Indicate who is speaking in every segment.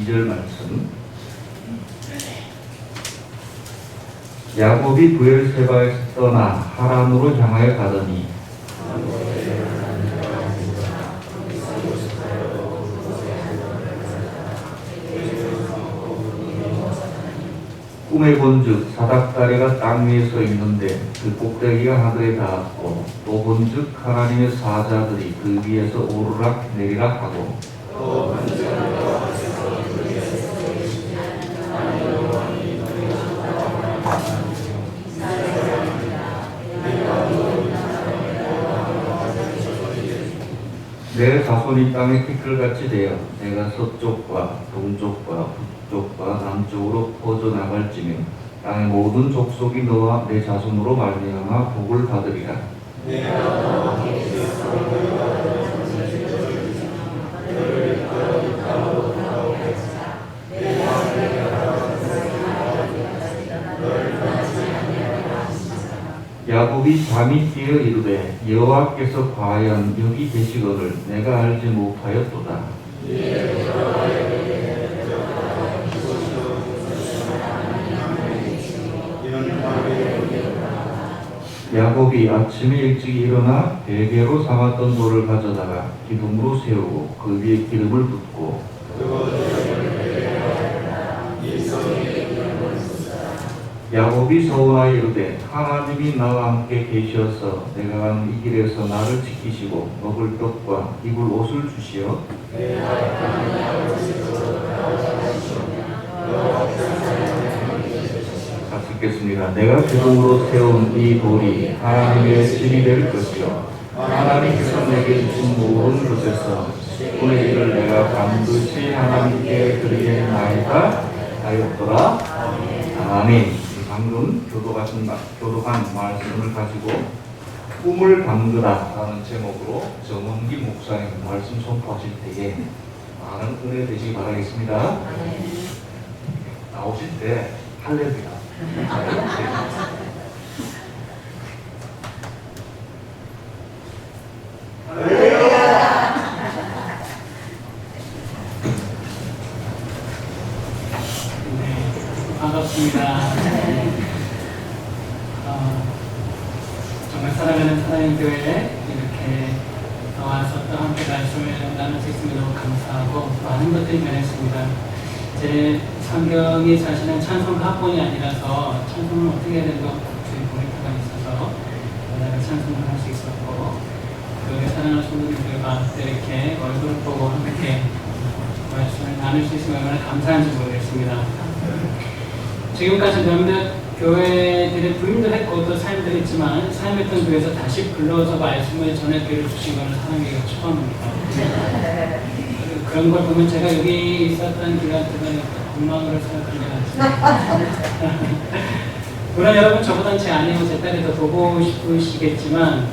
Speaker 1: 2절 말씀. 야곱이 브엘세바에서 떠나 하란으로 향하여 가더니 꿈에 본즉 사닥다리가 땅 위에 서 있는데 그 꼭대기가 하늘에 닿았고 또 본즉 하나님의 사자들이 그 위에서 오르락 내리락 하고 내 자손이 땅의 티끌같이 되어 내가 서쪽과 동쪽과 북쪽과 남쪽으로 퍼져나갈지며 땅의 모든 족속이 너와 내 자손으로 말미암아 복을 받으리라. 야곱이 잠이 깨어 이르되 여호와께서 과연 여기 계시거늘 내가 알지 못하였도다. 야곱이 아침에 일찍 일어나 베개로 삼았던 돌을 가져다가 기둥으로 세우고 그 위에 기름을 붓고 야곱이 서원하여 이르되 하나님이 나와 함께 계셔서 내가 가는 이 길에서 나를 지키시고 먹을 떡과 입을 옷을 주시어 같이 읽겠습니다. 내가 기둥으로 세운 이 돌이 하나님의 집이 될 것이요 하나님께서 내게 주신 모든 것에서 10분의 1을 내가 반드시 하나님께 드리겠나이다 하였더라. 아멘. 방금 교도한 말씀을 가지고 꿈을 담그다 라는 제목으로 정원기 목사님 말씀 선포하실 때에 많은 은혜 되시기 바라겠습니다. 나오실 때 할렐루야.
Speaker 2: 반갑습니다. 정말 사랑하는 사랑의 교회에 이렇게 와서 또 함께 말씀을 나눌 수 있으면 너무 감사하고 많은 것들이 변했습니다. 제 성경이 자신은 찬송 학본이 아니라서 찬송을 어떻게 해야 되는가 포인트가 있어서 내가 찬송을 할 수 있었고 교회 사랑하는 성도님들과 이렇게 얼굴을 보고 함께 말씀을 나눌 수 있으면 얼마나 감사한지 모르겠습니다. 지금까지 몇몇 교회들의 부임도 했고 또 삶도 했지만 삶했던 교회에서 다시 불러서 말씀을 전해드려 주신 것은 사랑하기가 처음입니다. 그런 걸 보면 제가 여기 있었던 기간 동안에 건망으로 생각하는 것 같습니다. 물론 여러분 저보다는 제 아내와 제 딸이 더 보고 싶으시겠지만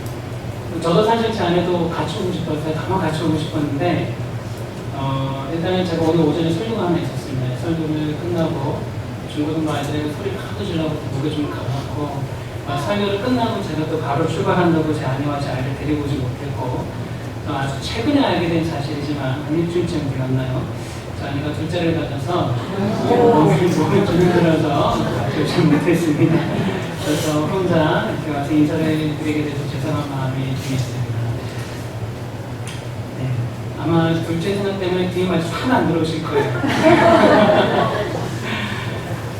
Speaker 2: 저도 사실 제 아내도 같이 오고 싶어서 가만 같이 오고 싶었는데 일단은 제가 오늘 오전에 설교가 하나 있었습니다. 설교를 끝나고 중고등부 아이들에게 소리를 하도 질러고 목에 좀 가봤고 설교를 끝나고 제가 또 바로 출발한다고 제 아내와 제 아이를 데리고 오지 못했고 아주 최근에 알게 된 사실이지만 한 일주일쯤 되었나요? 제 아내가 둘째를 가져서 목을 좀 힘들어서 오지 못했습니다. 그래서 혼자 이렇게 와서 인사를 드리게 돼서 죄송한 마음이 좀 있습니다. 네. 아마 둘째 생각 때문에 뒤에 말씀 하나 안 들어오실 거예요.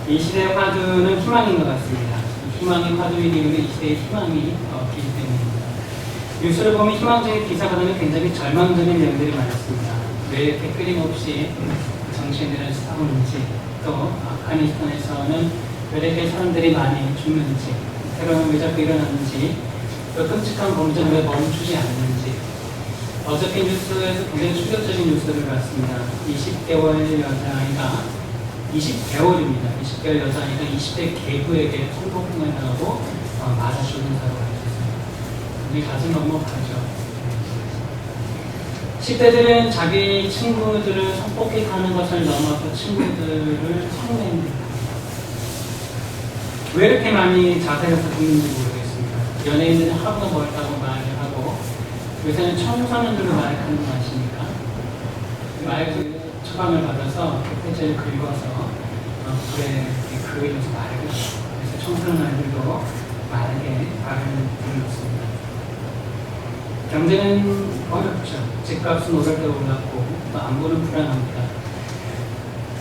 Speaker 2: 이 시대의 화두는 희망인 것 같습니다. 희망의 화두인 이유는 이 시대의 희망이 없기 때문입니다. 뉴스를 보면 희망적인 기사가 나면 굉장히 절망적인 내용들이 많습니다. 왜 이렇게 끊임없이 정치인들을 싸우는지, 또 아프가니스탄에서는 왜 이렇게 사람들이 많이 죽는지, 테러는 왜 자꾸 일어나는지, 또 끔찍한 범죄는 왜 멈추지 않는지. 어저께 뉴스에서 굉장히 충격적인 뉴스를 봤습니다. 20개월 여자아이가 20개월입니다. 20개월 여자아이가 20대 계부에게 성폭행을 당하고 맞아 죽은 사고가 있었습니다. 우리 가슴 먹먹하죠. 10대들은 자기 친구들을 성폭행하는 것을 넘어서 친구들을 성매입니다. 왜 이렇게 많이 자살해서 죽는지 모르겠습니다. 연예인들은 하루가 멀다고 말을 하고 요새는 청소년들로 말하는 거 아십니까? 처방을 받아서 흑돼지를 긁어서 불에 그을려서 마르게 해요. 그래서 청소년 아이들도 마르게 밥을 불렸습니다. 경제는 어렵죠. 집값은 오를 때 올랐고 또 안보는 불안합니다.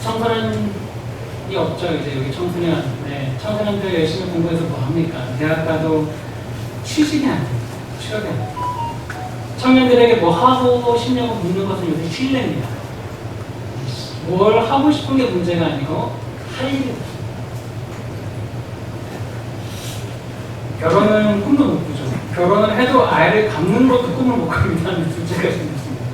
Speaker 2: 청소년이 없죠. 이제 여기 청소년. 네, 청소년들 열심히 공부해서 뭐 합니까? 대학 가도 취직이 안 됩니다. 취업이 안 됩니다. 청년들에게 뭐 하고 싶냐고 묻는 것은 요새 실례입니다. 뭘 하고 싶은 게 문제가 아니고 할 일이 없어요. 결혼은 꿈도 못 꾸죠. 결혼을 해도 아이를 갖는 것도 꿈을 못 꿉니다는 둘째가 생겼습니다.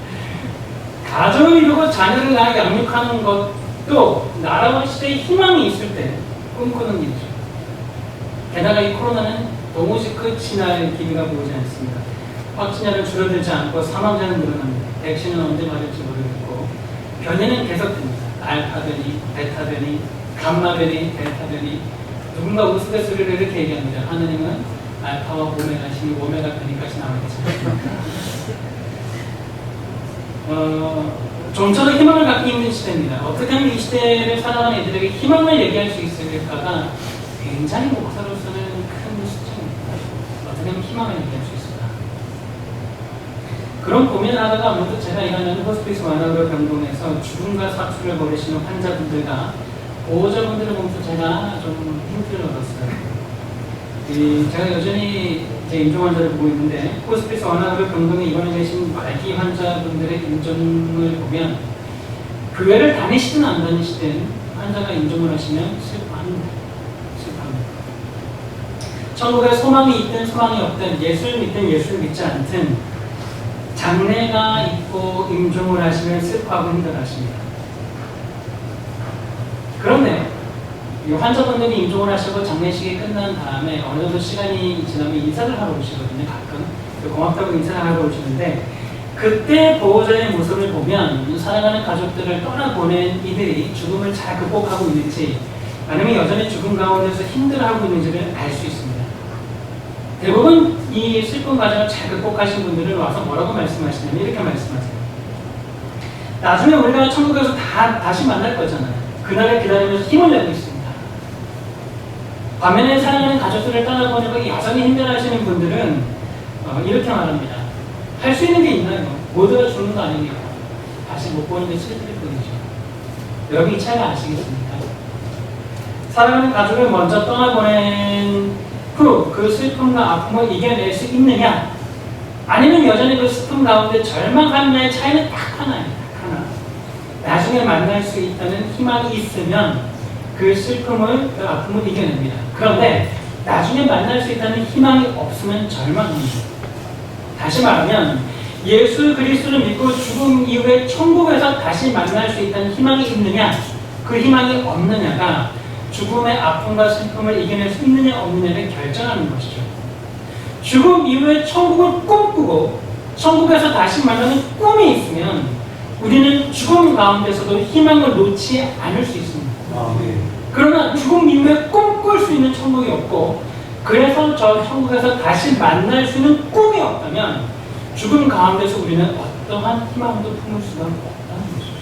Speaker 2: 가정을 이루고 자녀를 낳아 양육하는 것도 나라와 시대에 희망이 있을 때 꿈꾸는 일이죠. 게다가 이 코로나는 도무지 끝이 날 기미가 보이지 않습니다. 확진자는 줄어들지 않고 사망자는 늘어납니다. 백신은 언제 맞을지 모르겠고 변이는 계속됩니다. 알파 변이, 베타 변이, 감마 변이, 델타 변이. 누군가 우스갯소리를 이렇게 얘기합니다. 하느님은 알파와 오메가시니 오메가 변이까지 나오겠습니다. 좀처럼 희망을 갖기 힘든 시대입니다. 어떻게 하면 이 시대를 살아가는 애들에게 희망을 얘기할 수 있을까가 굉장히 목사로서는 큰 수치입니다. 어떻게 하면 희망을 얘기할 수 있을까? 그런 고민을 하다가 아무래도 제가 일하는 호스피스 완화로 병동에서 죽음과 사투를 벌이시는 환자분들과 보호자분들을 보면서 제가 좀 힘을 얻었어요. 제가 여전히 제 임종 환자를 보고 있는데 호스피스 완화로 병동에 입원해 계신 말기 환자분들의 임종을 보면 교회를 다니시든 안 다니시든 환자가 임종을 하시면 슬퍼합니다. 천국에 소망이 있든 소망이 없든 예수를 믿든 예수를 믿지 않든 장례가 있고 임종을 하시면 슬퍼하고 힘들어하십니다. 그런데 이 환자분들이 임종을 하시고 장례식이 끝난 다음에 어느 정도 시간이 지나면 인사를 하러 오시거든요. 가끔 고맙다고 인사를 하러 오시는데 그때 보호자의 모습을 보면 사랑하는 가족들을 떠나보낸 이들이 죽음을 잘 극복하고 있는지 아니면 여전히 죽음 가운데서 힘들어하고 있는지를 알 수 있습니다. 대부분 이 슬픈 과정을 잘 극복하신 분들은 와서 뭐라고 말씀하시냐면 이렇게 말씀하세요. 나중에 우리가 천국에서 다시 만날 거잖아요. 그날을 기다리면서 힘을 내고 있습니다. 반면에 사랑하는 가족들을 떠나보내고 여전히 힘들어하시는 분들은 이렇게 말합니다. 할 수 있는 게 있나요? 모두가 죽는 거 아닙니까? 다시 못 보는 게 슬플 뿐이죠. 여러분 이 차이가 아시겠습니까? 사랑하는 가족을 먼저 떠나보낸 후 그 슬픔과 아픔을 이겨낼 수 있느냐? 아니면 여전히 그 슬픔 가운데 절망하느냐의 차이는 딱 하나예요. 딱 하나. 나중에 만날 수 있다는 희망이 있으면 그 슬픔을, 그 아픔을 이겨냅니다. 그런데 나중에 만날 수 있다는 희망이 없으면 절망합니다. 다시 말하면 예수 그리스도를 믿고 죽음 이후에 천국에서 다시 만날 수 있다는 희망이 있느냐, 그 희망이 없느냐가 죽음의 아픔과 슬픔을 이겨낼 수 있느냐 없느냐를 결정하는 것이죠. 죽음 이후에 천국을 꿈꾸고 천국에서 다시 만나는 꿈이 있으면 우리는 죽음 가운데서도 희망을 놓지 않을 수 있습니다. 그러나 죽음 이후에 꿈꿀 수 있는 천국이 없고 그래서 저 천국에서 다시 만날 수 있는 꿈이 없다면 죽음 가운데서 우리는 어떠한 희망도 품을 수가 없다는 것이죠.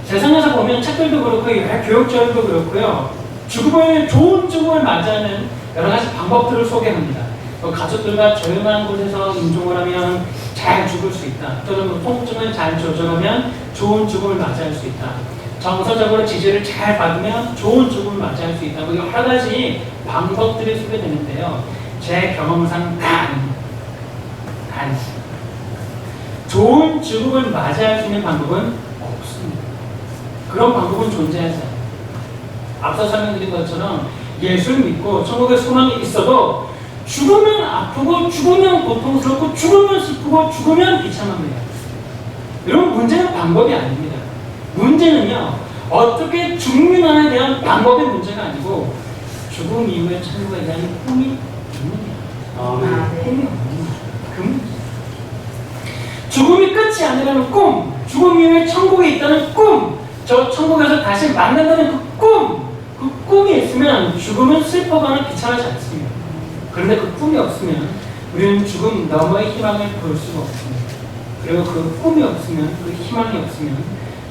Speaker 2: 세상에서 보면 책들도 그렇고 여러 교육자들도 그렇고요. 좋은 죽음을 맞이하는 여러 가지 방법들을 소개합니다. 가족들과 조용한 곳에서 임종을 하면 잘 죽을 수 있다. 또는 통증을 잘 조절하면 좋은 죽음을 맞이할 수 있다. 정서적으로 지지를 잘 받으면 좋은 죽음을 맞이할 수 있다고 여러 가지 방법들이 소개되는데요. 제 경험상 다 아닙니다. 좋은 죽음을 맞이할 수 있는 방법은 없습니다. 그런 방법은 존재하지 않아요. 앞서 설명드린 것처럼 예수를 믿고 천국에 소망이 있어도 죽으면 아프고 죽으면 고통스럽고 죽으면 슬프고 죽으면 비참합니다. 여러분 문제는 방법이 아닙니다. 문제는요 어떻게 죽느냐에 대한 방법의 문제가 아니고 죽음 이후의 천국에 대한 꿈이 있느냐 꿈이 없느냐 그 문제. 죽음이 끝이 아니라는 꿈, 죽음 이후에 천국에 있다는 꿈, 저 천국에서 다시 만난다는 그 꿈이 있으면 죽음은 슬퍼거나 비참하지 않습니다. 그런데 그 꿈이 없으면 우리는 죽음 너머의 희망을 볼 수가 없습니다. 그리고 그 꿈이 없으면, 그 희망이 없으면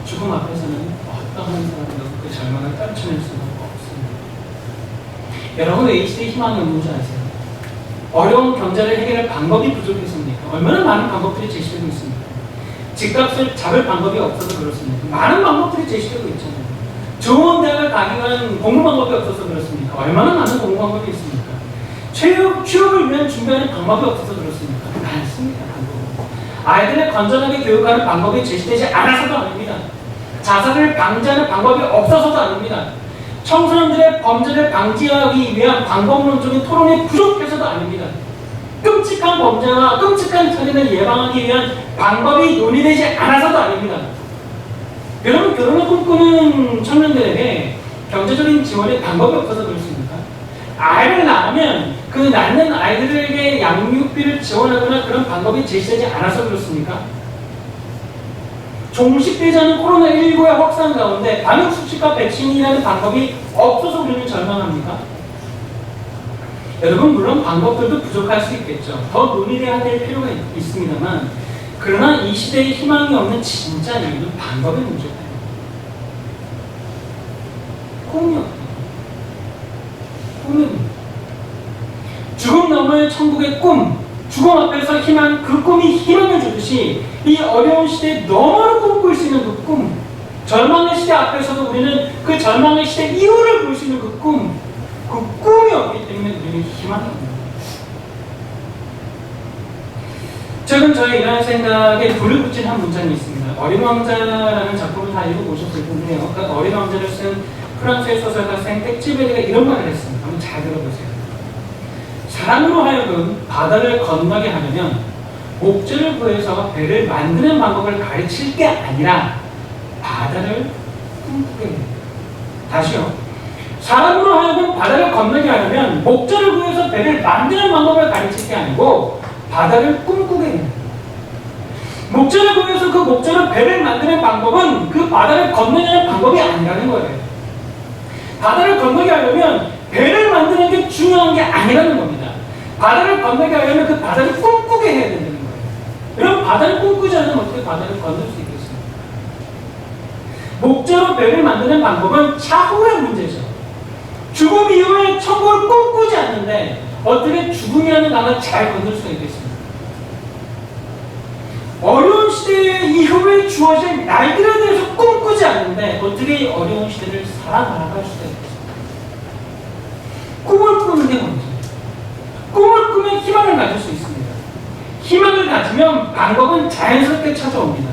Speaker 2: 죽음 앞에서는 어떠한 사람도 그 절망을 떨쳐낼 수가 없습니다. 여러분 왜 이 시대에 희망이 없는 줄 아세요? 어려운 경제를 해결할 방법이 부족해서입니까? 얼마나 많은 방법들이 제시되고 있습니다. 집값을 잡을 방법이 없어서 그렇습니까? 많은 방법들이 제시되고 있잖아요. 좋은 대학을 가기 위한 공부 방법이 없어서 그렇습니까? 얼마나 많은 공부 방법이 있습니까? 취업을 위한 준비하는 방법이 없어서 그렇습니까? 많습니다. 방법. 아이들을 건전하게 교육하는 방법이 제시되지 않아서도 아닙니다. 자살을 방지하는 방법이 없어서도 아닙니다. 청소년들의 범죄를 방지하기 위한 방법론적인 토론이 부족해서도 아닙니다. 끔찍한 범죄와 끔찍한 살인을 예방하기 위한 방법이 논의되지 않아서도 아닙니다. 여러분 결혼을 꿈꾸는 청년들에게 경제적인 지원의 방법이 없어서 그렇습니까? 아이를 낳으면 그 낳는 아이들에게 양육비를 지원하거나 그런 방법이 제시되지 않아서 그렇습니까? 종식되지 않은 코로나19의 확산 가운데 방역수칙과 백신이라는 방법이 없어서 우리는 절망합니까? 여러분 물론 방법들도 부족할 수 있겠죠. 더 논의해야 될 필요가 있습니다만 그러나 이 시대에 희망이 없는 진짜 이유는 방법의 문제예요. 꿈이 없다. 꿈은 죽음 너머의 천국의 꿈, 죽음 앞에서 희망, 그 꿈이 희망을 주듯이 이 어려운 시대에 너무나 꿈꿀 수 있는 그 꿈, 절망의 시대 앞에서도 우리는 그 절망의 시대 이후를 볼 수 있는 그 꿈, 그 꿈이 없기 때문에 우리는 희망이 없는 거예요. 최근 저의 이러한 생각에 불을 붙인 한 문장이 있습니다. 어린 왕자라는 작품을 다 읽어보셨을 텐데요. 그 어린 왕자를 쓴 프랑스의 소설가 생텍쥐베리가 이런 말을 했습니다. 한번 잘 들어보세요. 사람으로 하여금 바다를 건너게 하려면 목줄을 구해서 배를 만드는 방법을 가르칠 게 아니라 바다를 꿈꾸게 해요. 다시요. 사람으로 하여금 바다를 건너게 하려면 목줄을 구해서 배를 만드는 방법을 가르칠 게 아니고 바다를 꿈꾸게 해요. 목줄을 구해서 그 목줄로 배를 만드는 방법은 그 바다를 건너려는 방법이 아니라는 거예요. 바다를 건너게 하려면 배를 만드는 게 중요한 게 아니라는 겁니다. 바다를 건너게 하려면 그 바다를 꿈꾸게 해야 된다는 거예요. 그럼 바다를 꿈꾸지 않으면 어떻게 바다를 건널 수 있겠습니까? 목재로 배를 만드는 방법은 차후의 문제죠. 죽음 이후에 천국을 꿈꾸지 않는데 어떻게 죽음이라는 강을 잘 건널 수가 있겠습니까? 어려운 시대 이후에 주어진 날들에 대해서 꿈꾸지 않는데 어떻게 이 어려운 시대를 살아나갈 수가 있겠습니까? 꿈을 꾸는 게 뭔지. 꿈을 꾸면 희망을 가질 수 있습니다. 희망을 가지면 방법은 자연스럽게 찾아옵니다.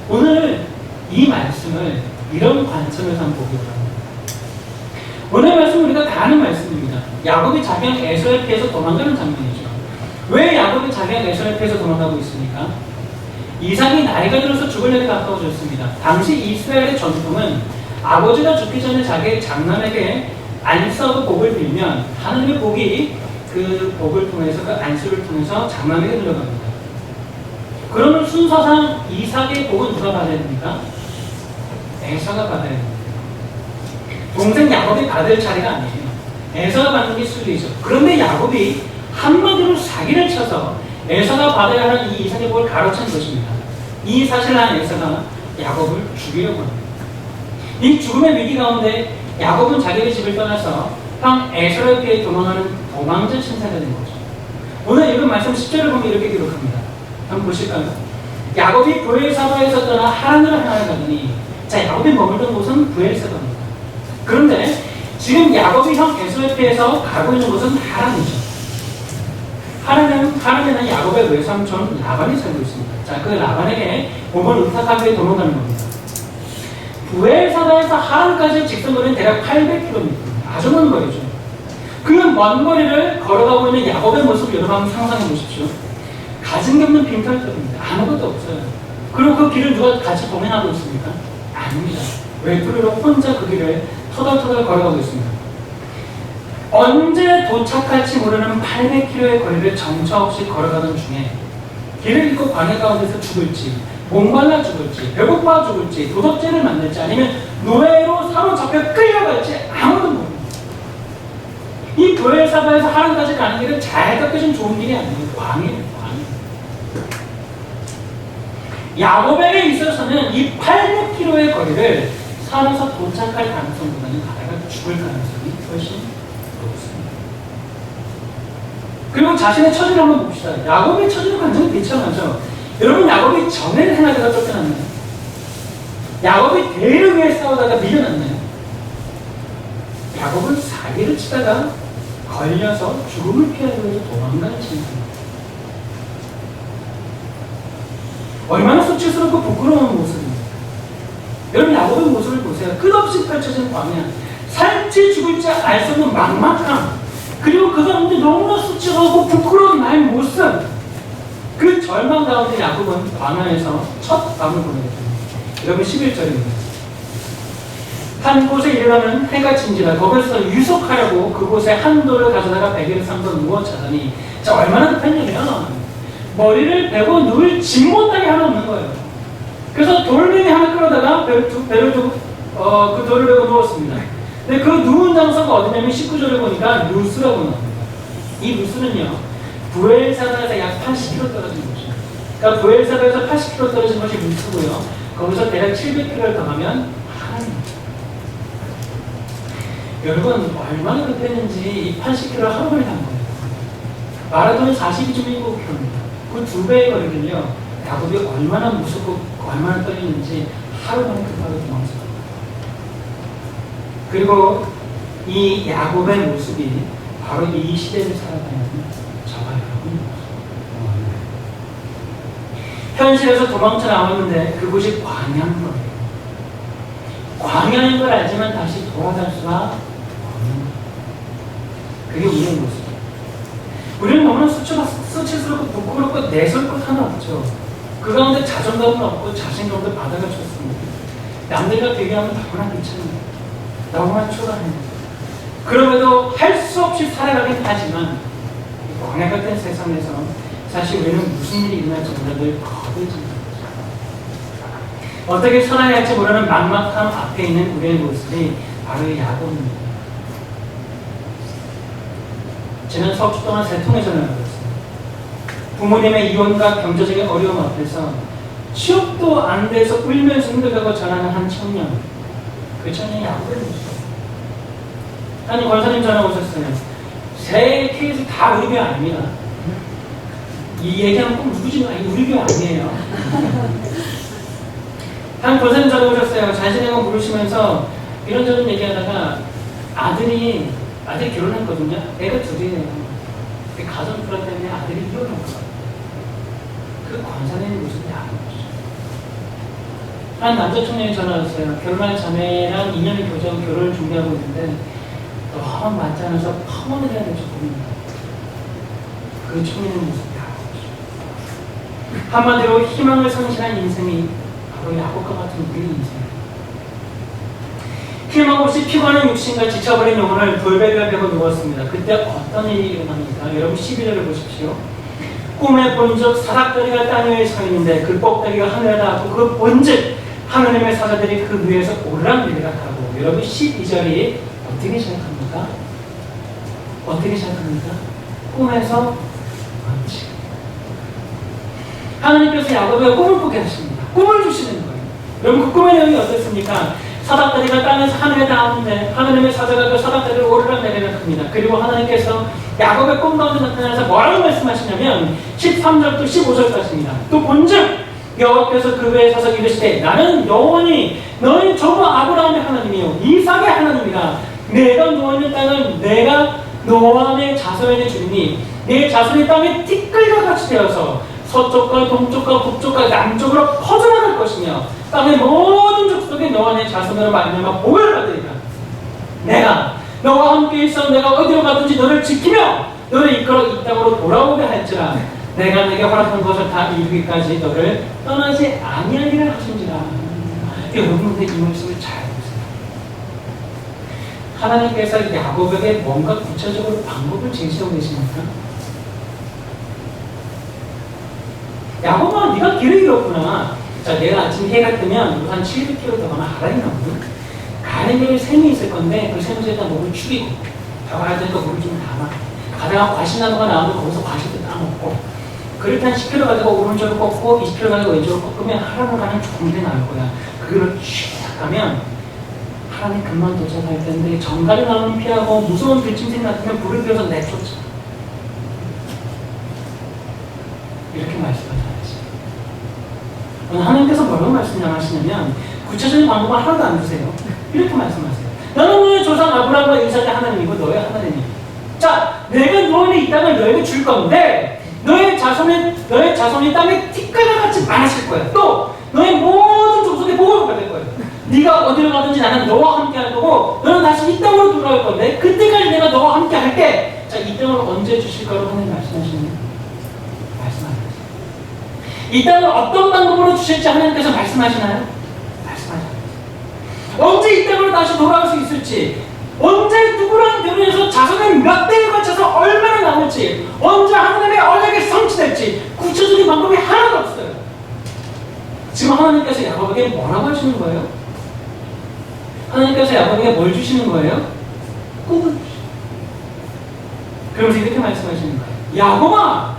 Speaker 2: 오늘 이 말씀을 이런 관점에서 한번 보기로 합니다. 오늘 말씀은 우리가 다 아는 말씀입니다. 야곱이 자기 형 에서에 피해서 도망가는 장면이죠. 왜 야곱이 자기 형 에서에 피해서 도망가고 있습니까? 이삭이 나이가 들어서 죽을 날이 가까워졌습니다. 당시 이스라엘의 전통은 아버지가 죽기 전에 자기 장남에게 안수하고 복을 빌면 하나님의 복이 그 복을 통해서 그 안수를 통해서 장남에게 들어갑니다. 그러면 순서상 이삭의 복은 누가 받아야 됩니까? 에서가 받아야 됩니다. 동생 야곱이 받을 차례가 아니에요. 에서가 받는 게 순리죠. 그런데 야곱이 한마디로 사기를 쳐서 에서가 받아야 하는 이 이삭의 복을 가로챈 것입니다. 이 사실을 한 에서가 야곱을 죽이려고 합니다. 이 죽음의 위기 가운데 야곱은 자기의 집을 떠나서 형 에서를 피해 도망하는 도망자 신세가 된 거죠. 오늘 읽은 말씀 10절을 보면 이렇게 기록합니다. 한번 보실까요? 야곱이 부엘사바에서 떠나 하란으로 향하여 가더니 자, 야곱이 머물던 곳은 부엘사바입니다. 그런데 지금 야곱이 형 에서를 피해서 가고 있는 곳은 하란이죠. 하란에는 야곱의 외삼촌 라반이 살고 있습니다. 자, 그 라반에게 몸을 의탁하기 위해 도망가는 겁니다. 부엘사바에서 하란까지 직선거리는 대략 800km. 아주 먼 거리죠. 그 먼 거리를 걸어가고 있는 야곱의 모습 여러분 한번 상상해 보십시오. 가진 게 없는 빈털터입니다. 아무것도 없어요. 그리고 그 길을 누가 같이 동행하고 있습니까? 아닙니다. 외톨이로 혼자 그 길을 터덜터덜 걸어가고 있습니다. 언제 도착할지 모르는 800km의 거리를 정처 없이 걸어가던 중에 길을 잃고 광야 가운데서 죽을지, 목말라 죽을지, 배고파 죽을지, 도덕죄를 만날지, 아니면 노예로 사로잡혀 끌려갈지 아무도 모릅니다. 이 부엘사바에서 하란까지 가는 길은 잘 닦여진 좋은 길이 아니에요. 광야예요. 광야. 야곱에게 있어서는 이 800km의 거리를 살아서 도착할 가능성보다는 가다가 죽을 가능성이 훨씬 높습니다. 그리고 자신의 처지를 한번 봅시다. 야곱의 처지는 완전히 비참하죠. 여러분, 야곱이 전에 행하다가 쫓겨났나요? 야곱이 대를 위해 싸우다가 밀려났나요? 야곱은 사기를 치다가 걸려서 죽음을 피하기 위해서 도망가는 친구입니다. 얼마나 수치스럽고 부끄러운 모습입니다. 여러분, 야곱의 모습을 보세요. 끝없이 펼쳐진 광야, 살지 죽을지 알 수 없는 막막함, 그리고 그 사람들이 너무나 수치스럽고 부끄러운 나의 모습, 그 절망 가운데 야곱은 광야에서 첫 밤을 보내게 됩니다. 여러분, 11절입니다. 한 곳에 이르러는 해가 진지라 거기서 유속하려고 그곳에 한 돌을 가져다가 베개를 삼고 누워 자더니, 자, 얼마나 급했냐면 머리를 베고 누울 짐 못하게 하나 없는 거예요. 그래서 돌멩이 하나 끌어다가 배를 두고 그 돌을 베고 누웠습니다. 근데 그 누운 장소가 어디냐면 19절을 보니까 루스라고 나옵니다. 이 루스는요, 부엘사다에서 약 80km 떨어진 곳이에요. 그러니까 부엘사다에서 80km 떨어진 것이 루스고요. 거기서 대략 700km를 더하면 하란입니다. 여러분, 얼마나 급했는지 이 80km를 하루 만에 간 거예요. 마라톤은 42.19km입니다. 그 2배의 거리를요, 야곱이 얼마나 무섭고 얼마나 떨리는지 하루 만에 급하게 도망쳤어요. 그리고 이 야곱의 모습이 바로 이 시대를 살아가는 저와 여러분의 모습입니다. 현실에서 도망쳐 나왔는데 그곳이 광야인 거예요. 광야인 걸 알지만 다시 돌아갈 수가 없는 거예요. 그게 우리의 모습이에요. 우리는 너무나 수치스럽고 부끄럽고 내설 것 하나 없죠. 그 가운데 자존감은 없고 자신감도 바닥을 쳤습니다. 남들과 비교하면 너무나 괜찮습니다. 너무나 초라합니다. 그럼에도 할 수 없이 살아가긴 하지만 광야 같은 세상에서 사실 우리는 무슨 일이 일어날지 몰라도 겁이 듭니다. 어떻게 살아야 할지 모르는 막막함 앞에 있는 우리의 모습이 바로 이 야곱입니다. 지난 석 주 동안 세 통의 전화를 받았습니다. 부모님의 이혼과 경제적인 어려움 앞에서 취업도 안 돼서 울면서 힘들다고 전하는 한 청년, 그 청년이 야곱의 모습이에요. 한 권사님 전화 오셨어요. 세 케이스 다 우리 교회 아닙니다. 이 얘기하면 꼭 누구지만 우리 교회 아니에요. 한 권사님 전화 오셨어요. 자신의 건 물으시면서 이런저런 얘기하다가 아들이 결혼했거든요. 애가 둘이에요. 가정 불화 때문에 아들이 이혼한 거예요. 그 권사님의 모습이 아닌 거죠. 한 남자 청년이 전화 왔어요. 결혼할 자매랑 2년의 결혼을 준비하고 있는데 너무 맞지 않아서 펑원을 해야 될지 고민입니다. 그 청년의 모습이 아닌 거죠. 한마디로 희망을 상실한 인생이 바로 야곱과 같은 우리의 인생입니다. 희망 없이 피곤한 육신과 지쳐버린 영혼을 돌베개를 베고 누웠습니다. 그때 어떤 일이 일어납니까? 여러분 11절을 보십시오. 꿈에 본즉 사닥다리가 땅 위에 서 있는데 그 꼭다리가 하늘에 닿았고 그 본즉 하느님의 사자들이 그 위에서 오르락내리락 하고. 여러분 12절이 어떻게 시작합니까? 어떻게 시작합니까? 꿈에서 원칙. 하나님께서 야곱에게 꿈을 꾸게 하십니다. 꿈을 주시는 거예요. 여러분 그 꿈의 내용이 어떻습니까? 사닥다리가 땅에서 하늘에 닿았는데 하느님의 사자가 그 사닥다리를 오르락내리락 합니다. 그리고 하나님께서 야곱의 꿈 가운데 나타나서 뭐라고 말씀하시냐면 13절부터 15절까지입니다. 또 본즉 여호와께서 그 위에 서서 이르시되 나는 영원히 너희 조부 아브라함의 하나님이요 이삭의 하나님이라. 내가 누워있는 땅을 내가 너와 자손에게 주리니 내 자손이 땅의 티끌과 같이 되어서 서쪽과 동쪽과 북쪽과 남쪽으로 퍼져나갈 것이며 땅의 모든 족속이 너와 내 자손으로 말미암아 복을 받으리라. 내가 너와 함께 있어 내가 어디로 가든지 너를 지키며 너를 이끌어 이 땅으로 돌아오게 할지라. 내가 내게 허락한 것을 다 이루기까지 너를 떠나지 아니하리라 하신지라. 여러분들 이 말씀을 잘 보세요. 하나님께서 야곱에게 뭔가 구체적으로 방법을 제시하고 계십니까? 야곱아, 네가 길을 잃었구나. 자, 내가 아침 해가 뜨면 한 700km 더 가면 하란이 나오거든. 가는 길에 샘이 있을 건데 그 샘에다 목을 축이고 벼가 할 테니까 물을 좀 담아. 가다가 과신나무가 나오면 거기서 과실도 따먹고 그렇게 한 10km 가지고 오른쪽으로 꺾고 20km 가지고 왼쪽으로 꺾으면 하나님 가는 조금 더 나을 거야. 그걸 쭉 가면 하나님 금방 도착할 텐데 정갈이 나오는 피하고 무서운 들짐승 같으면 불을 피워서 내쫓아. 이렇게 말씀하셔야지. 오늘 하나님께서 뭐라고 말씀하시냐면 구체적인 방법을 하나도 안 주세요. 이렇게 말씀하세요. 나는 너의 조상 아브라함과 이삭의 하나님이고 너의 하나님이야. 자, 내가 너희는 이 땅을 너에게 줄 건데 너의 자손이 땅에 티끌과 같이 많아질 거야. 또 너의 모든 족속의 복을 받을 거야. 네가 어디로 가든지 나는 너와 함께 할 거고 너는 다시 이 땅으로 돌아올 건데 그때까지 내가 너와 함께 할게. 자, 이 땅을 언제 주실 거라고 하나님 말씀하시는 말씀하세요. 이 땅을 어떤 방법으로 주실지 하나님께서 말씀하시나요? 말씀하시나요? 언제 이 땅으로 다시 돌아올 수 있을지, 언제 누구랑 결혼해서 자손을 몇 대에 걸쳐서 얼마나 남을지, 언제 하나님의 언약이 성취될지 구체적인 방법이 하나도 없어요. 지금 하나님께서 야곱에게 뭐라고 하시는 거예요? 하나님께서 야곱에게 뭘 주시는 거예요? 꿈을 주시는 거예요. 그러면서 이렇게 말씀하시는 거예요. 야곱아,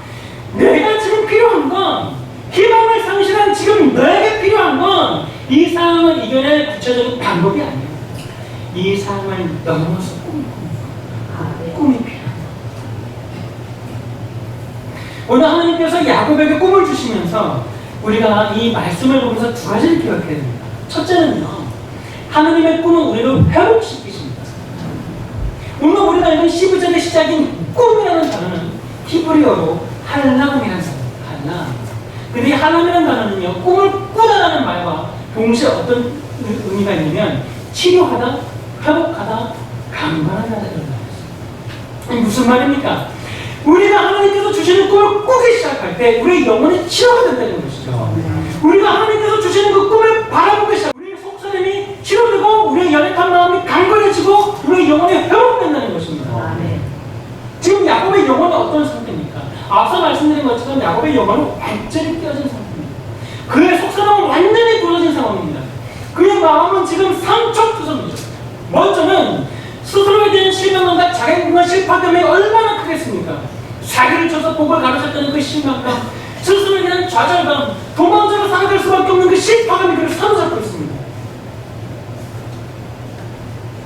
Speaker 2: 내가 지금 필요한 건, 희망을 상실한 지금 너에게 필요한 건 이 상황을 이겨낼 구체적인 방법이 아니에요. 이 상황을 넘어서 꿈이 필요해요. 오늘 하나님께서 야곱에게 꿈을 주시면서 우리가 이 말씀을 보면서 두 가지를 기억해야 됩니다. 첫째는요, 하나님의 꿈은 우리를 회복시키십니다. 오늘 우리가 읽은 12절의 시작인 꿈이라는 단어는 히브리어로 할람이라는 단어입니다. 할람. 근데 이 할람이라는 단어는요, 꿈을 꾸다라는 말과 동시에 어떤 의미가 있냐면 치료하다, 회복하다, 강건하다 이런 말이에요. 무슨 말입니까? 우리가 하나님께서 주시는 꿈을 꾸기 시작할 때 우리의 영혼이 치료가 된다는 것이죠. 우리가 하나님께서 주시는 그 꿈을 바라보기 시작, 우리의 속사람이 치료되고 우리의 연약한 마음이 강건해지고 우리의 영혼이 회복된다는 것입니다. 지금 야곱의 영혼은 어떤 상태입니까? 앞서 말씀드린 것처럼 야곱의 영혼은 완전히 깨어진 상태입니다. 그의 속사람은 완전히 부러진 상황입니다. 그의 마음은 지금 상처투성이죠. 먼저는 스스로에 대한 실망감과 자기가 실패 때문에 얼마나 크겠습니까? 사기를 쳐서 복을 가르쳤다는 그 실망감, 스스로에 대한 좌절감, 도망쳐서 살아갈 수밖에 없는 그 실패감이 그를 사로잡고 있습니다.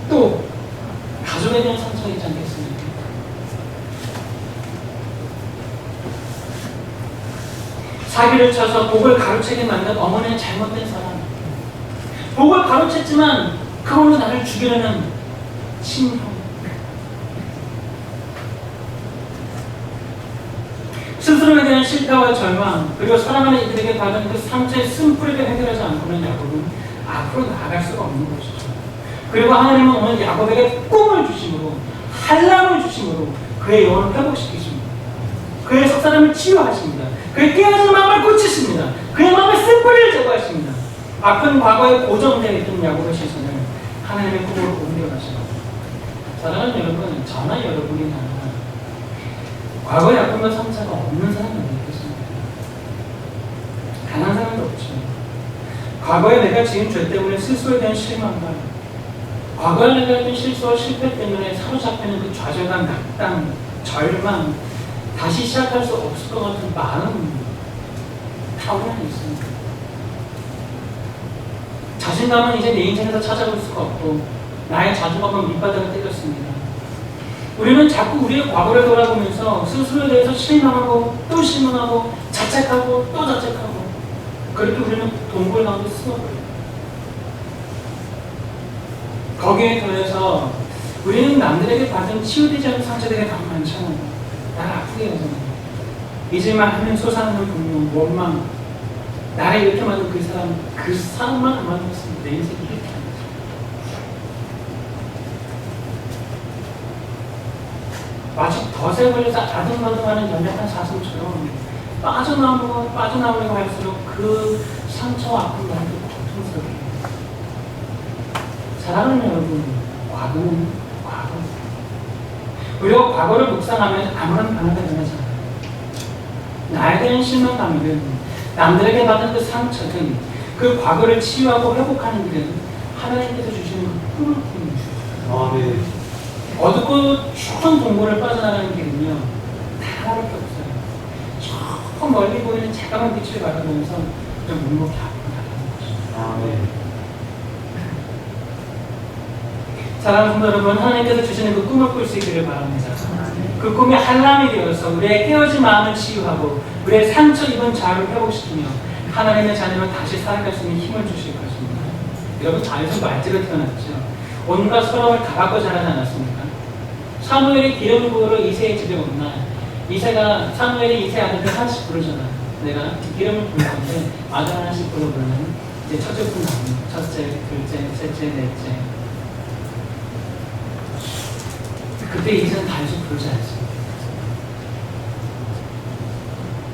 Speaker 2: 또 가족에 대한 상처가 있지 않겠습니까? 사기를 쳐서 복을 가로채게 만든 어머니의 잘못된 사람, 복을 가로챘지만 그걸로 나를 죽이려는 친형, 스스로에 대한 실패와 절망, 그리고 사랑하는 이들에게 받은 그 상처의 쓴뿌리를 해결하지 않고는 야곱은 앞으로 나아갈 수가 없는 것이죠. 그리고 하나님은 오늘 야곱에게 꿈을 주심으로, 한람을 주심으로 그의 영혼을 회복시키십니다. 그의 속사람을 치유하십니다. 그의 깨어진 마음을 고치십니다. 그의 마음의 쓴뿌리를 제거하십니다. 아픈 과거에 고정되어 있던 야곱의 시선을 하나님의 꿈으로 옮겨가시고, 사랑하는 여러분, 저나 여러분이 아니라 과거의 아픔과 상처가 없는 사람은 없겠습니다. 가난한 사람도 없죠. 과거에 내가 지은 죄 때문에 스스로에 대한 실망감, 과거에 내가 했던 실수와 실패 때문에 사로잡히는 그 좌절감, 낙담, 절망, 다시 시작할 수 없을 것 같은 마음, 타오르는 있습니다. 자신감은 이제 내 인생에서 찾아볼 수가 없고 나의 자존감은 밑바닥을 때렸습니다. 우리는 자꾸 우리의 과거를 돌아보면서 스스로에 대해서 실망하고 또 실망하고 자책하고 또 자책하고, 그렇게 우리는 동굴 가운데 숨어버려요. 거기에 더해서 우리는 남들에게 받은 치유되지 않은 상처들이 더 많잖아요. 나를 아프게 하잖아요. 잊을만 하면 솟아나는 분노, 원망, 나를 이렇게 만든 그 사람만 안 만들었으면 내 인생이 이렇게 안 되죠. 마치 덫에 걸려서 아둥바둥하는 연약한 사슴처럼 빠져나오려고 할수록 그 상처와 아픔이 나한테 고통스럽게. 사랑하는 여러분, 과거는 과거. 우리가 과거를 묵상하면 아무런 변화가 일어나지 않아요. 나에 대한 실망감이든 남들에게 받은 그 상처든 그 과거를 치유하고 회복하는 길은 하나님께서 주시는 그 꿈을 꾸는 줄. 어둡고 추운 동굴을 빠져나가는 길은요, 다 하나밖에 없어요. 멀리 보이는 새까만 빛을 바라보면서 좀 묵묵히 앞으로 나가는 것입니다.
Speaker 1: 아멘.
Speaker 2: 사랑하는 성도 여러분, 하나님께서 주시는 그 꿈을 꿀 수 있기를 바랍니다. 그 꿈이 한람이 되어서 우리의 깨어진 마음을 치유하고 우리의 상처 입은 자아를 회복시키며 하나님의 자녀로 다시 살아갈 수 있는 힘을 주실 것입니다. 여러분, 다윗은 말지로 태어났죠. 온갖 소람을 다 받고 자라지 않았습니까? 사무엘이 기름 부으러 이새의 집에 온 날, 사무엘이 이새 아들들 하나씩 부르잖아. 내가 기름을 부을 건데 아들 하나씩 부르면 이제 첫째부터 나옵니다. 첫째, 둘째, 셋째, 넷째. 그때 이제는 다윗을 부르지 않습니다.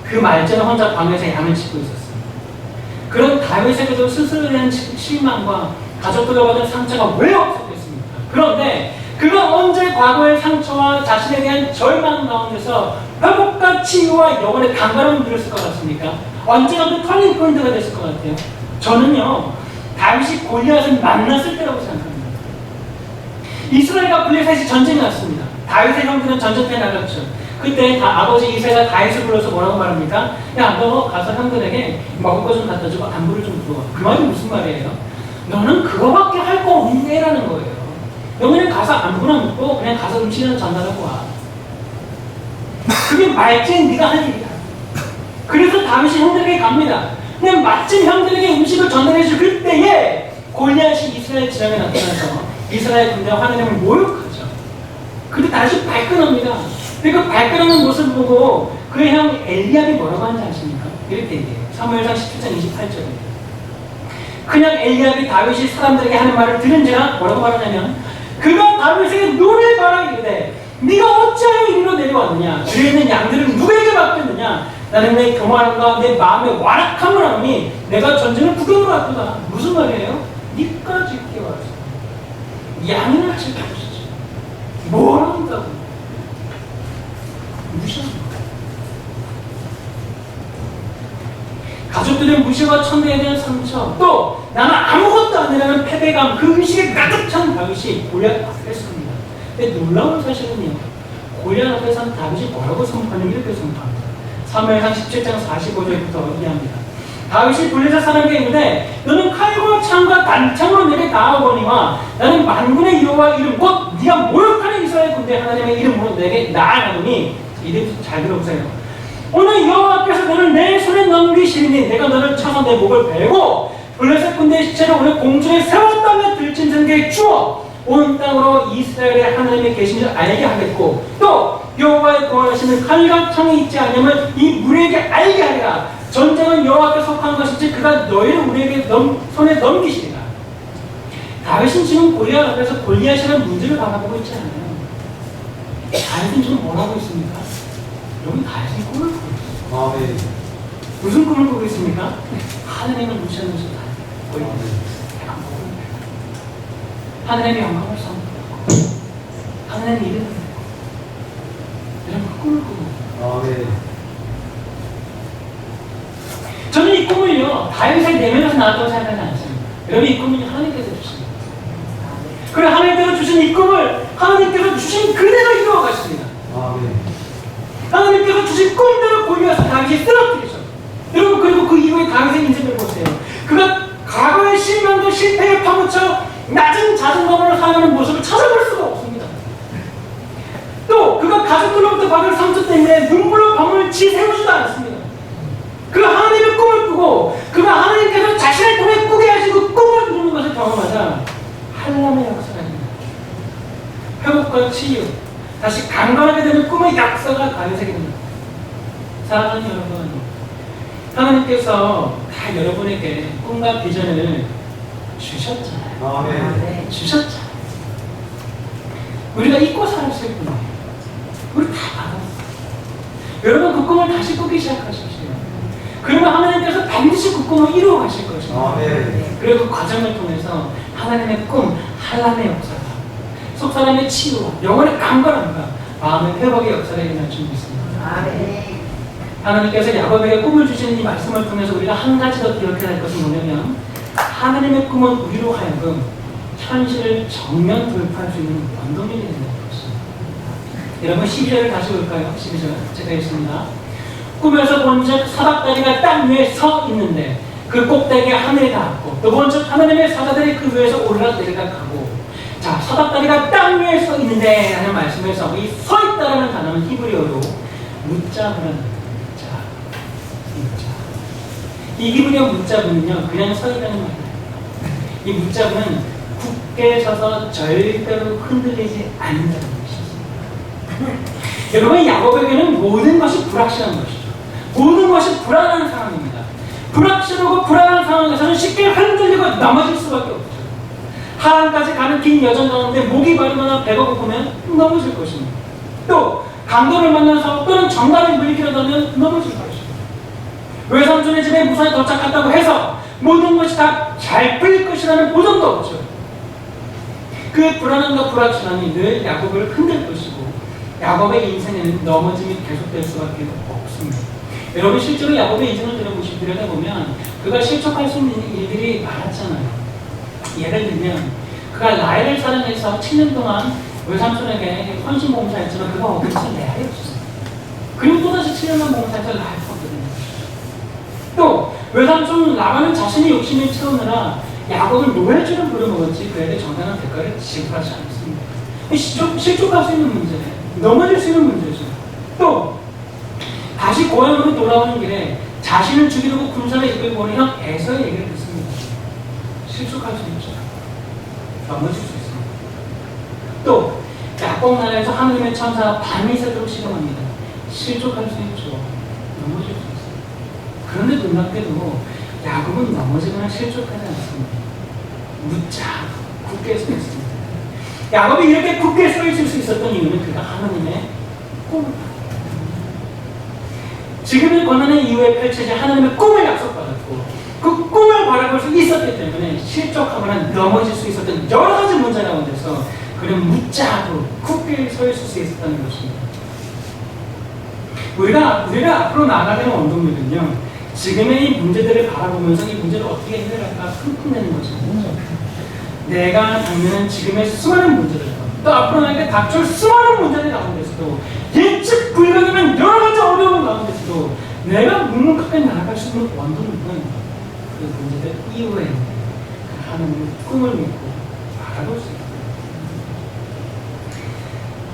Speaker 2: 그 말째는 혼자 방에서 양을 치고 있었습니다. 그런 다윗에게도 스스로에 대한 실망과 가족들과 받은 상처가 왜 없었겠습니까? 그런데 그가 언제 과거의 상처와 자신에 대한 절망 가운데서 회복과 치유와 영혼의 강건함을 누렸을 것 같습니까? 언제가 그 터닝 포인트가 됐을 것 같아요? 저는요, 다윗이 골리앗을 만났을 때라고 생각합니다. 이스라엘과 블레셋이 전쟁이 났습니다. 다윗의 형들은 전쟁터에 나갔죠. 그때 아버지 이새가 다윗을 불러서 뭐라고 말합니까? 야, 너 가서 형들에게 먹을 거 좀 갖다 주고 안부를 좀 물어봐. 그 말이 무슨 말이에요? 너는 그거밖에 할 거 없네라는 거예요. 너 그냥 가서 안부나 묻고 그냥 가서 음식이나 전달하고 와. 그게 말진 네가 할 일이야. 그래서 다윗이 형들에게 갑니다. 그냥 마침 형들에게 음식을 전달해줄 그때에 골리앗이 이스라엘 지상에 나타나서 이스라엘 군대와 하나님을 모욕하죠. 그때 다시 발끈합니다. 그 발끈하는 모습을 보고 그의 형 엘리압이 뭐라고 하는지 아십니까? 이렇게 얘기해요. 사무엘상 17장 28절에 그냥 엘리압이 다윗이 사람들에게 하는 말을 들은지라 뭐라고 말하냐면 그가 다윗에게 눈을 바라 이르되 네가 어찌하여 이리로 내려왔느냐? 뒤에 있는 양들은 누구에게 맡겼느냐? 나는 내 교만함과 내 마음의 완악함을 하니 내가 전쟁을 구경으로 왔구나. 무슨 말이에요? 니까지 있게 왔어. 양을 하실 것이지. 뭘 한다고? 무시하는 거예요. 가족들의 무시와 천대에 대한 상처, 또 나는 아무것도 아니라는 패배감, 그 의식에 가득 찬 다윗이 골리앗 앞에 섭니다. 근데 놀라운 사실은요, 골리앗 앞에서는 다윗이 뭐라고 선포하냐면 이렇게 선포합니다. 사무엘상 17장 45절부터 얘기합니다. 다윗이 블레셋 사람에게 이르되 너는 칼과 창과 단창으로 내게 나아오거니와 나는 만군의 여호와 이름 곧 네가 모욕하는 이스라엘 군대 하나님의 이름으로 내게 나아가노니 이름 잘 들어보세요. 오늘 여호와께서 너를 내 손에 넘기시니 내가 너를 쳐서 내 목을 베고 블레셋 군대의 시체를 오늘 공중에 세웠다며 들짐승에게 주어 온 땅으로 이스라엘의 하나님의 계신 줄 알게 하겠고 또 여호와의 구원하시는 칼과 창이 있지 않으면 이 무리에게 알게 하리라. 전쟁은 여호와께 속한 것이지 그가 너희를 우리에게 손에 넘기시리라. 다윗은 지금 골리앗 앞에서 골리앗이라는 문제를 바라보고 있지 않아요. 다윗은 지금 뭘 하고 있습니까? 여러분, 다윗은 꿈을 꾸고 있어요.
Speaker 1: 아멘.
Speaker 2: 무슨 꿈을 꾸고 있습니까? 하나님을 무시하는 것을 다윗. 하나님의 영광을 선포하고 하나님의 이름을 여러분, 그 꿈을 꾸고
Speaker 1: 아멘.
Speaker 2: 저는 이 꿈을요, 다윗의 내면에서 나왔다고 생각하지 않습니다. 여러분, 이 꿈은 하나님께서 주십니다. 그리고 하나님께서 주신 이 꿈을 하나님께서 주신 그대로 이루어 가십니다.
Speaker 1: 아멘.
Speaker 2: 하나님께서 주신 꿈대로 골리앗을 다윗이 쓰러뜨리죠. 여러분, 그리고 그 이후에 다윗의 인생을 보세요. 그가 과거의 실망과 실패에 파묻혀 낮은 자존감으로 살아가는 모습을 찾아볼 수가 없습니다. 또 그가 가족들로부터 받은 상처 때문에 눈물로 밤을 지새우지도 않습니다. 그가 하나님의 꿈을 꾸고 그가 하나님께서 자신을 통해 꾸게 하신 그 꿈을 이루는 것을 경험하자 한람의 역사가 있습니다. 회복과 치유, 다시 강건하게 되는 꿈의 역사가 다윗에게 됩니다. 사랑하는 여러분, 하나님께서 다 여러분에게 꿈과 비전을 주셨잖아요.
Speaker 1: 아멘.
Speaker 2: 주셨잖아요. 우리가 잊고 살았을 뿐이에요. 우리 다 받았어요. 여러분, 그 꿈을 다시 꾸기 시작하십시오. 그러면 하나님께서 반드시 그 꿈을 이루어 가실 것입니다.
Speaker 1: 아멘.
Speaker 2: 그리고 그 과정을 통해서 하나님의 꿈, 한람의 역사가 속사람의 치유와 영혼의 강건함과 마음의 회복의 역사가 일어날 줄 믿습니다.
Speaker 3: 아멘.
Speaker 2: 하나님께서 야곱에게 꿈을 주시는 이 말씀을 통해서 우리가 한 가지 더 기억해야 할 것은 뭐냐면 하나님의 꿈은 우리로 하여금 현실을 정면 돌파할 수 있는 원동력이 된다는 것입니다. 여러분, 12절을 다시 볼까요? 12절 제가 읽습니다. 꿈에서 본즉 사닥다리가 땅 위에 서 있는데 그 꼭대기에 하늘이 닿았고 또 본즉 하나님의 사자들이 그 위에서 올라 내려가고. 자, 사닥다리가 땅 위에 서 있는데 라는 말씀에서 이 서 있다라는 단어는 히브리어로 묻자브라는 묻자. 이 히브리어 묻자브는요 그냥 서 있다는 말이에요. 이 묻자브는 굳게 서서 절대로 흔들리지 않는다는 것이죠. 여러분, 야곱에게는 모든 것이 불확실한 것이죠. 모든 것이 불안한 상황입니다. 불확실하고 불안한 상황에서는 쉽게 흔들리고 넘어질 수밖에 없죠. 하란까지 가는 긴 여정 가운데 목이 마르거나 배가 고프면 넘어질 것입니다. 또 강도를 만나서 또는 정갈을 물리키려다 하면 넘어질 것입니다. 외삼촌의 집에 무사히 도착했다고 해서 모든 것이 다 잘 풀릴 것이라는 보장도 없죠. 그 불안함과 불확실함이 늘 야곱을 흔들 것이고 야곱의 인생에는 넘어짐이 계속될 수밖에 없습니다. 여러분, 실제로 야곱의 인생을 들여다보면 그가 실족할 수 있는 일들이 많았잖아요. 예를 들면 그가 라헬을 사랑해서 7년 동안 외삼촌에게 헌신봉사했지만 그가 어디서 레아였어요. 그리고 또다시 7년만 봉사해서 라헬을 얻거든요. 또 외삼촌 라반은 자신의 욕심을 채우느라 야곱을 노예처럼 부려먹었지 그에게 정당한 대가를 지불하지 않습니다. 실족할 수 있는 문제예요. 넘어질 수 있는 문제죠. 또 다시 고향으로 돌아오는 길에 자신을 죽이려고 군사를 이끌고 오는 형 에서의 얘기를 듣습니다. 실족할 수 있죠. 넘어질 수 있습니다. 또 야곱 나라에서 하나님의 천사가 밤이 새도록 시험합니다. 실족할 수 있죠. 넘어질 수 있어요. 그런데 놀랍게도 야곱은 넘어지거나 실족하지 않습니다. 묻자 굳게 서 있습니다. 야곱이 이렇게 굳게 서 있을 수 있었던 이유는 그가 하나님의 꿈을 지금의 고난의 이후에 펼쳐진 하나님의 꿈을 약속받았고 그 꿈을 바라볼 수 있었기 때문에 실족하거나 넘어질 수 있었던 여러 가지 문제 가운데서 그는 묻자도 굳게 서 있을 수 있었다는 것입니다. 우리가 앞으로 나아가는 원동력은요, 지금의 이 문제들을 바라보면서 이 문제를 어떻게 해결할까 끙끙대는 것입니다. 내가 당면한 지금의 수많은 문제들, 또 앞으로 나에게 닥칠 수많은 문제들 가운데서도 예측 불가능한 여러 가지 어려움 가운데서도 내가 묵묵하게 나아갈 수 있는 원동력은 그 문제들 이후에 그 하나님의 꿈을 믿고 바라볼 수 있다.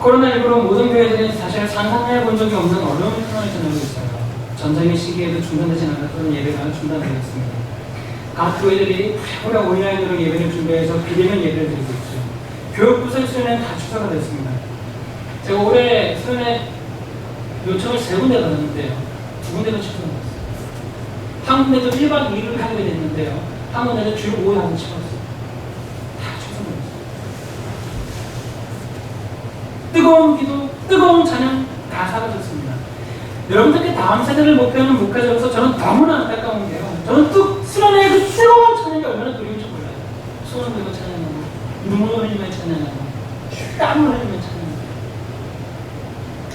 Speaker 2: 코로나19로 모든 교회들이 사실 상상해 본 적이 없는 어려운 상황을 지나고 있어요. 전쟁의 시기에도 중단되지 않았던 예배가 중단되었습니다. 각 교회들이 오래 온라인으로 예배를 준비해서 비대면 예배를 드리고 있죠. 교육부서 수련회는 다 취소가 됐습니다. 제가 올해 수련회 요청을 3군데 받았는데요. 2군데가 취소가 됐어요. 한 군데도 1박 2일을 하게 됐는데요. 한 군데는 주일 5일 하고 치웠어요. 다 취소가 됐어요. 뜨거운 기도, 뜨거운 찬양 다 사라졌습니다. 여러분들께 다음 세대를 목표하는 목회자로서 저는 너무나 안타까운 게요. 저는 수련회의 그 뜨거운 찬양이 얼마나 그리운지 몰라요. 손을 들고 찬양하고, 눈물을 흘리며 찬양하고, 땀을 흘리며 찬양하고.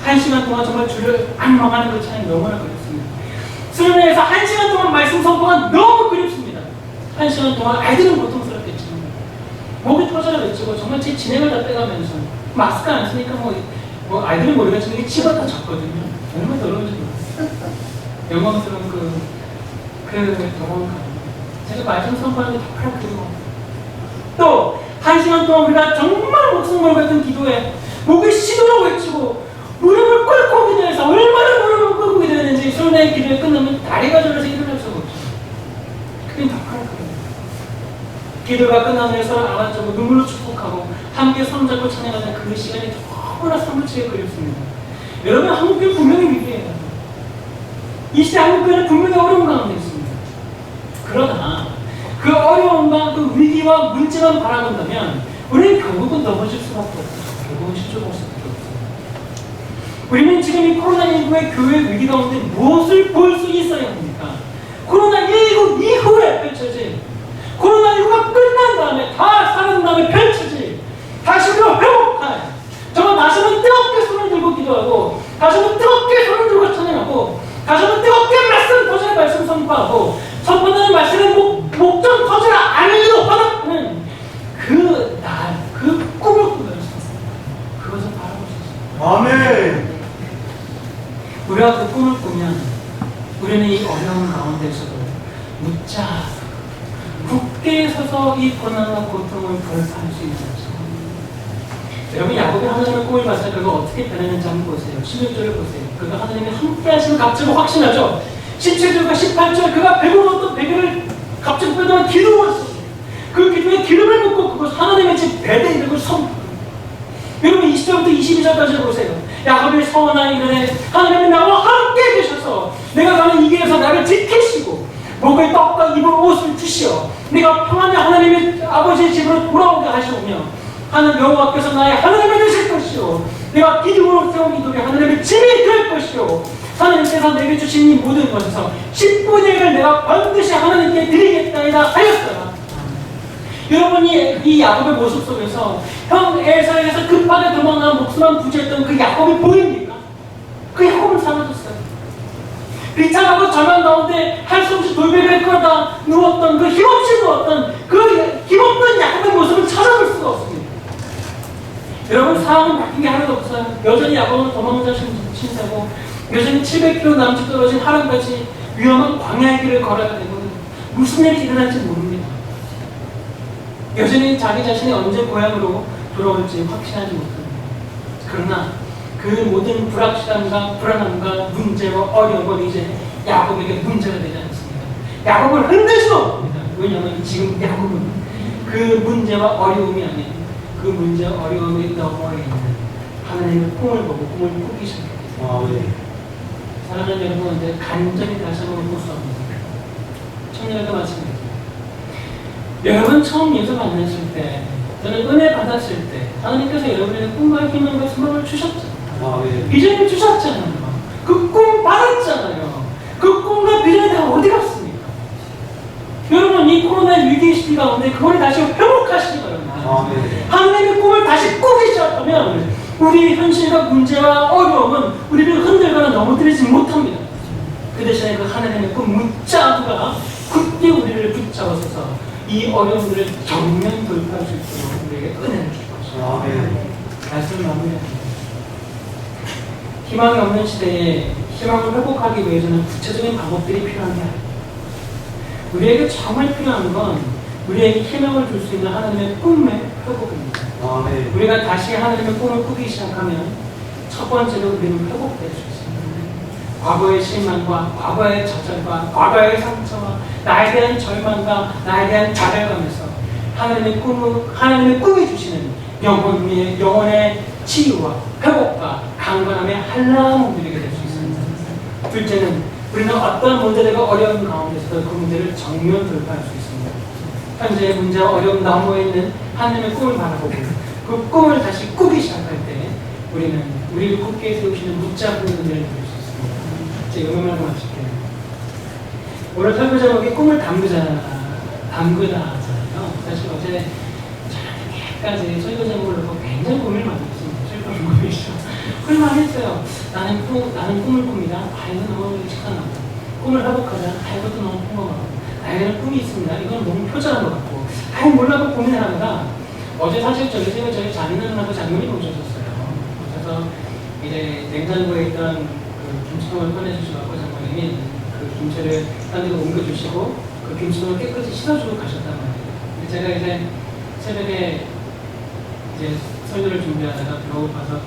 Speaker 2: 1시간 동안 정말 주를 악망하는 그 찬양이 너무나 그립습니다. 수련회에서 1시간 동안 말씀 선포가 너무 그립습니다. 1시간 동안 아이들은 고통스럽겠지만, 목이 터져라 외치고, 정말 제 진행을 다 빼가면서, 마스크 안 쓰니까 뭐 아이들은 모르겠지만 이게 치가 다 젖거든요. 얼마나 더러운지 몰라요. 영광스러운 더러운 가정. 제가 말씀 선포하는 게 다 파랗고. 또 1시간 동안 우리가 정말 목숨걸 같은 기도에 목이 쉬도록 외치고 무릎을 꿇고 기도해서 얼마나 무릎을 꿇고 기도했는지 수련회 기도에 끝나면 다리가 저려서 일어날 수가 없죠. 그게 다 파랗거든요. 기도가 끝나면 서로 안아주고 눈물로 축복하고 함께 손잡고 찬양하는 그 시간이 너무나 사무치게 그립습니다. 여러분, 한국교회 분명히 위기예요. 이 시대 한국교회는 분명히 어려운 가운데 있습니다. 그러나 그 어려움과 그 위기와 문제만 바라본다면 우리는 결국은 넘어질 수밖에 없어요. 결국은 실족할 수밖에 없어요. 우리는 지금 이 코로나19의 교회 위기 가운데 무엇을 볼 수 있어야 합니까? 코로나19 이후에 펼쳐질, 코로나19가 끝난 다음에 다 사는 다음에 펼쳐질, 다시 우리가 회복할, 정말 다시 한번 뜨겁게 손을 들고 기도하고, 다시 한번 뜨겁게 손을 들고 찬양하고, 다시 한번 뜨겁게 도전의 말씀 선포하고, 선포하는 말씀의 목전 터지라 아니도 허락하는 그 날, 그 꿈을 꾸면서 그것을 바라볼 수 있습니다.
Speaker 3: 아멘.
Speaker 2: 우리가 그 꿈을 꾸면 우리는 이 어려운 가운데서도 묻자 굳게 서서 이 고난과 고통을 돌파할 수 있는 거죠. 여러분, 야곱이 하나님의 꿈을 봤을 때 그가 어떻게 변했는지 한번 보세요. 16절을 보세요. 그가 하나님이 함께 하시면 갑자기 확신하죠. 17절과 18절, 그가 배고팠던 배경을 갑자기 빼다가 기도를 했어요. 그 기도에 기름을 붓고 그것을 하나님의 집 배대에 이름을 선포합니다. 여러분, 20절부터 22절까지 보세요. 야곱이 서원한 이르되 하나님이 나와 함께 계셔서 내가 가는 이 길에서 나를 지키시고 목에 떡과 입을 옷을 주시어 내가 평안히 하나님의 아버지의 집으로 돌아오게 하시오며 하나님 여호와께서 나의 하나님이 되실 것이요 내가 기둥으로 세운 이 돌이 하나님의 집이 될 것이요 하나님께서 내게 주신 이 모든 것에서 10분의 1을 내가 반드시 하나님께 드리겠다이다 하였더라. 여러분이 이 야곱의 모습 속에서 형 에사에서 급하게 도망가 목숨만 부지했던 그 야곱이 보입니까? 그 야곱은 사라졌어요. 비참하고 절망 가운데 할 수 없이 돌베개를 끌어다 누웠던 그 힘없이 누웠던 그 힘없는 야곱의 모습을 찾아볼 수가 없습니다. 여러분, 상황은 바뀐 게 하나도 없어요. 여전히 야곱은 도망자 신세고 여전히 700km 남짓 떨어진 하란까지 위험한 광야의 길을 걸어야 되고 무슨 일이 일어날지 모릅니다. 여전히 자기 자신이 언제 고향으로 돌아올지 확신하지 못합니다. 그러나 그 모든 불확실함과 불안함과 문제와 어려움은 이제 야곱에게 문제가 되지 않습니다. 야곱을 흔들 수 없습니다. 왜냐하면 지금 야곱은 그 문제와 어려움이 아닌 그 문제와 어려움이 너머에 있는 하나님의 꿈을 보고 꿈을 꾸기 시작합니다. 사랑하는 여러분, 이제 간절히 다시 한번 호소합니다. 청년들도 마찬가지입니다. 여러분 처음 예수 만났을 때, 저는 은혜 받았을 때 하나님께서 여러분에게 꿈과 희망과 소망을 주셨잖아요. 비전을 주셨잖아요. 그 꿈 받았잖아요. 그 꿈과 비전이 다 어디 갔습니까? 여러분, 이 코로나 위기 시기 가운데 그걸 다시 회복하시기 바랍니다. 하나님의 꿈을 다시 꾸기 시작하면 우리 현실과 문제와 어려움은 우리를 흔들거나 넘어뜨리지 못합니다. 그 대신에 그 하나님의 꿈 문자가 굳게 우리를 붙잡아서서 이 어려움들을 정면 돌파할 수 있도록 우리에게 은혜를 줄 것입니다. 말씀을 마무리합니다. 희망이 없는 시대에 희망을 회복하기 위해서는 구체적인 방법들이 필요한 게 아닙니다. 우리에게 정말 필요한 건 우리에게 희망을 줄 수 있는 하나님의 꿈의 회복입니다. 우리가 다시 하나님의 꿈을 꾸기 시작하면 첫 번째로 우리는 회복될 수 있습니다. 과거의 실망과 과거의 좌절과 과거의 상처와 나에 대한 절망과 나에 대한 좌절감에서 하나님의 꿈이 주시는 영혼의 치유와 회복과 강건함의 한라함을 누리게 될 수 있습니다. 둘째는 우리는 어떤 문제들과 어려운 가운데서도 그 문제를 정면 돌파할 수 있습니다. 현재의 문제와 어려움 너머에 있는 하나님의 꿈을 바라보고 그 꿈을 다시 꾸기 시작할 때 우리는 우리를 굳게 세우시는 묻잡은 은혜를 누릴 수 있습니다. 제 영혼을 마칠게요. 오늘 설교 제목이 꿈을 담그다 하잖아요. 사실 어제 저녁까지 설교 제목을 놓고 굉장히 고민을 많이 했습니다. 슬픈 고민이죠. 고민 많이 했어요. 나는 꿈을 꿉니다. 이건 너무 익숙하나. 꿈을 회복하자. 이것도 너무 평범하고. 나에게는 꿈이 있습니다. 이건 너무 표절한 것 같고. 몰라도 고민을 하다가 어제 사실 저희 장인어른하고 장모님이 오셨었어요. 그래서 이제 냉장고에 있던 그 김치통을 꺼내주시고 장모님이 그 김치를 딴 데로 옮겨주시고 그 김치통을 깨끗이 씻어주고 가셨단 말이에요. 제가 이제 새벽에 이제 설교를 준비하다가 들어오고 봐서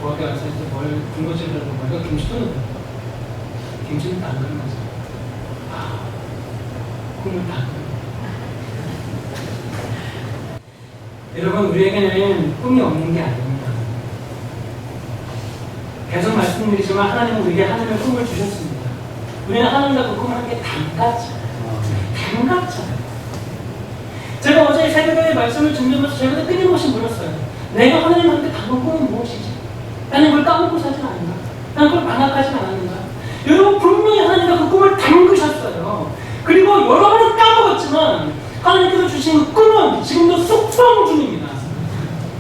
Speaker 2: 부엌에 와서 이제 뭘 군것질을 하고 보니까 김치통을 김치는 다 안 그러면서 꿈을 다 여러분, 우리에게는 꿈이 없는 게 아닙니다. 계속 말씀드리지만 하나님은 우리에게 하나님의 꿈을 주셨습니다. 우리는 하나님과 그 꿈을 함께 담갔잖아요. 제가 어제 새벽에 말씀을 준비하면서 제가 끊임없이 물었어요. 내가 하나님과 함께 담은 꿈은 무엇이지? 나는 그걸 까먹고 사진 않는가? 나는 그걸 반항하지 않았는가? 여러분, 분명히 하나님과 그 꿈을 담그셨어요. 그리고 여러 번은 까먹었지만 하나님께서 주신 그 꿈은 지금도 속성 중입니다.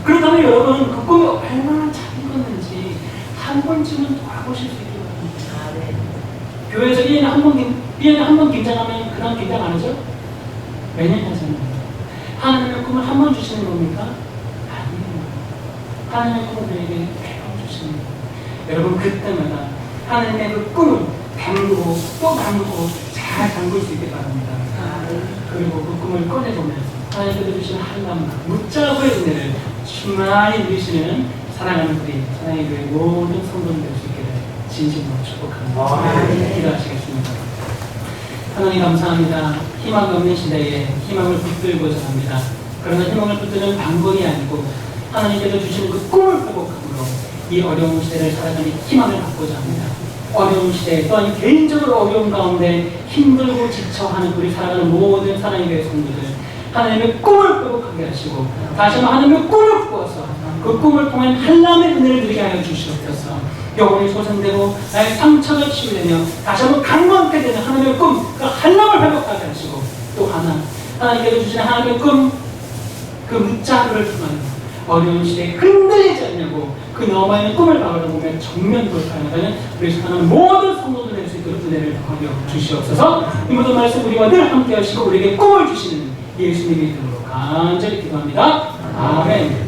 Speaker 2: 그렇다면 여러분, 그 꿈이 얼마나 잘 익었는지 한 번쯤은 돌아보실 수 있기 바랍니다. 교회에서 1년에 한 번 김장하면 그 다음 김장 안 하죠? 매년 하잖아요. 하나님의 꿈을 한 번 주시는 겁니까? 아니에요. 하나님의 꿈을 우리에게 매번 주시는 겁니다. 여러분, 그때마다 하나님의 그 꿈을 담그고 꼭 담고 잘 담글 수 있게 바랍니다. 그리고 그 꿈을 꺼내보면서 하나님께서 주시는 한밤과 무자고의 은혜를 충만히 누리시는 사랑하는 우리 사랑의 교회 모든 성도들 될 수 있게 진심으로 축복합니다. 기도하시겠습니다. 하나님 감사합니다. 희망 없는 시대에 희망을 붙들고자 합니다. 그러나 희망을 붙드는 방법이 아니고 하나님께서 주시는 그 꿈을 회복함으로 이 어려운 시대를 살아가는 희망을 갖고자 합니다. 어려운 시대 또한 개인적으로 어려운 가운데 힘들고 지쳐하는 우리 살아가는 모든 사랑의 교회 성도들 하나님의 꿈을 회복하게 하시고 다시 한번 하나님의 꿈을 꾸어서 그 꿈을 통한 한람의 은혜를 누리게 하여 주시옵소서. 영혼이 소생되고 나의 상처가 치유되며 다시 한번 강건케 되는 하나님의 꿈, 그 한람을 회복하게 하시고 또 하나님께서 주시는 하나님의 꿈, 그 무자루를 통한 어려운 시대에 흔들리지 않냐고 그 너만의 꿈을 바라보며 정면 돌파하는 우리 사랑하는 모든 성도들 될 수 있도록 은혜를 더하여 주시옵소서. 이 모든 말씀 우리와 늘 함께 하시고 우리에게 꿈을 주시는 예수님의 이름으로 간절히 기도합니다. 아멘.